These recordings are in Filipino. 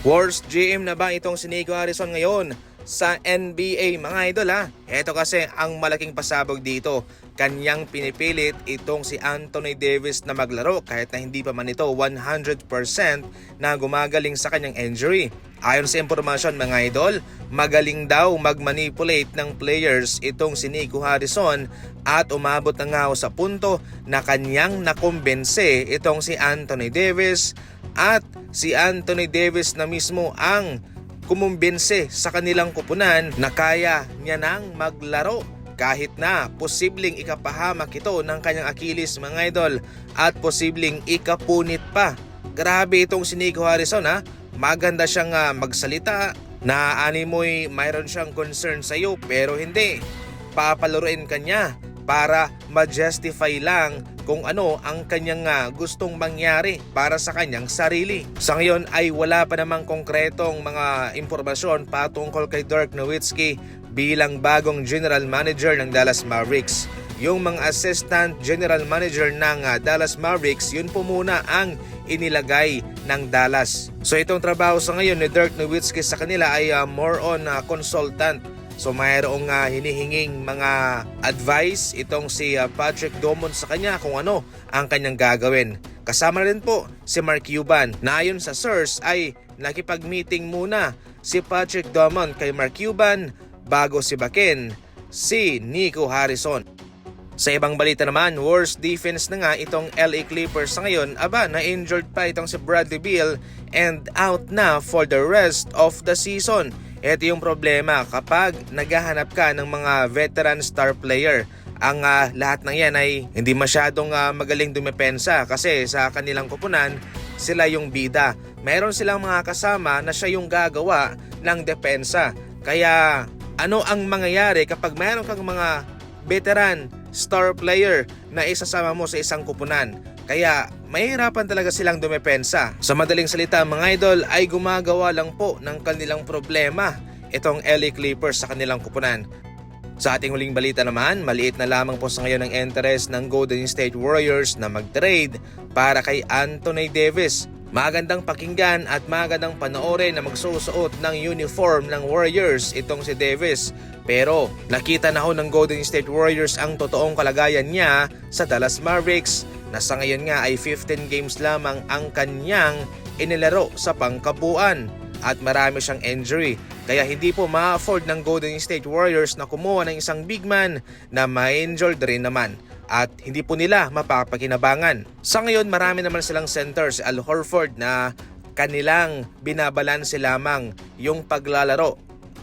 Worst GM na ba itong si Nico Harrison ngayon sa NBA mga idol ha? Ito kasi ang malaking pasabog dito. Kanyang pinipilit itong si Anthony Davis na maglaro kahit na hindi pa man ito 100% na gumagaling sa kanyang injury. Ayon sa impormasyon mga idol, magaling daw mag-manipulate ng players itong si Nico Harrison at umabot na nga sa punto na kanyang nakumbense itong si Anthony Davis at si Anthony Davis na mismo ang kumumbinse sa kanilang kupunan na kaya niya nang maglaro kahit na posibleng ikapahamak ito ng kanyang Achilles mga idol at posibleng ikapunit pa. Grabe itong si Nico Harrison ha. Maganda siyang magsalita na animoy mayroon siyang concern sa iyo pero hindi. Papalaruin kanya para ma-justify lang kung ano ang kanyang gustong mangyari para sa kanyang sarili. Sa ngayon ay wala pa namang konkretong mga impormasyon patungkol kay Dirk Nowitzki bilang bagong general manager ng Dallas Mavericks. Yung mga assistant general manager ng Dallas Mavericks, yun po muna ang inilagay ng Dallas. So itong trabaho sa ngayon ni Dirk Nowitzki sa kanila ay more on consultant. So mayroong hinihinging mga advice itong si Patrick Drummond sa kanya kung ano ang kanyang gagawin. Kasama rin po si Mark Cuban na ayon sa source ay nakipag-meeting muna si Patrick Drummond kay Mark Cuban bago sibakin si Nico Harrison. Sa ibang balita naman, worst defense na nga itong LA Clippers sa ngayon. Na-injured pa itong si Bradley Beal and out na for the rest of the season. Ito yung problema kapag naghahanap ka ng mga veteran star player. Ang lahat ng yan ay hindi masyadong magaling dumepensa kasi sa kanilang kupunan sila yung bida. Meron silang mga kasama na siya yung gagawa ng depensa. Kaya ano ang mangyayari kapag meron kang mga veteran star player na isasama mo sa isang kupunan? Kaya mahirapan talaga silang dumepensa. Sa madaling salita mga idol ay gumagawa lang po ng kanilang problema itong LA Clippers sa kanilang kupunan. Sa ating huling balita naman, maliit na lamang po sa ngayon ang interest ng Golden State Warriors na mag-trade para kay Anthony Davis. Magandang pakinggan at magandang panoorin na magsusuot ng uniform ng Warriors itong si Davis. Pero nakita na ho ng Golden State Warriors ang totoong kalagayan niya sa Dallas Mavericks na sa ngayon nga ay 15 games lamang ang kanyang inilaro sa pangkabuuan at marami siyang injury. Kaya hindi po ma-afford ng Golden State Warriors na kumuha ng isang big man na ma-injured rin naman at hindi po nila mapapakinabangan. Sa ngayon marami naman silang centers, Al Horford na kanilang binabalanse lamang yung paglalaro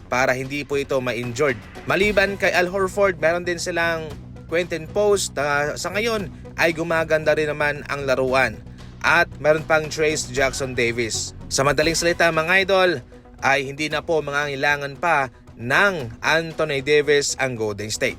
para hindi po ito ma-injured. Maliban kay Al Horford, meron din silang Quentin Post na sa ngayon ay gumaganda rin naman ang laruan. At meron pang Trayce Jackson-Davis. Sa madaling salita mga idol, ay hindi na po mangangailangan pa ng Anthony Davis ang Golden State.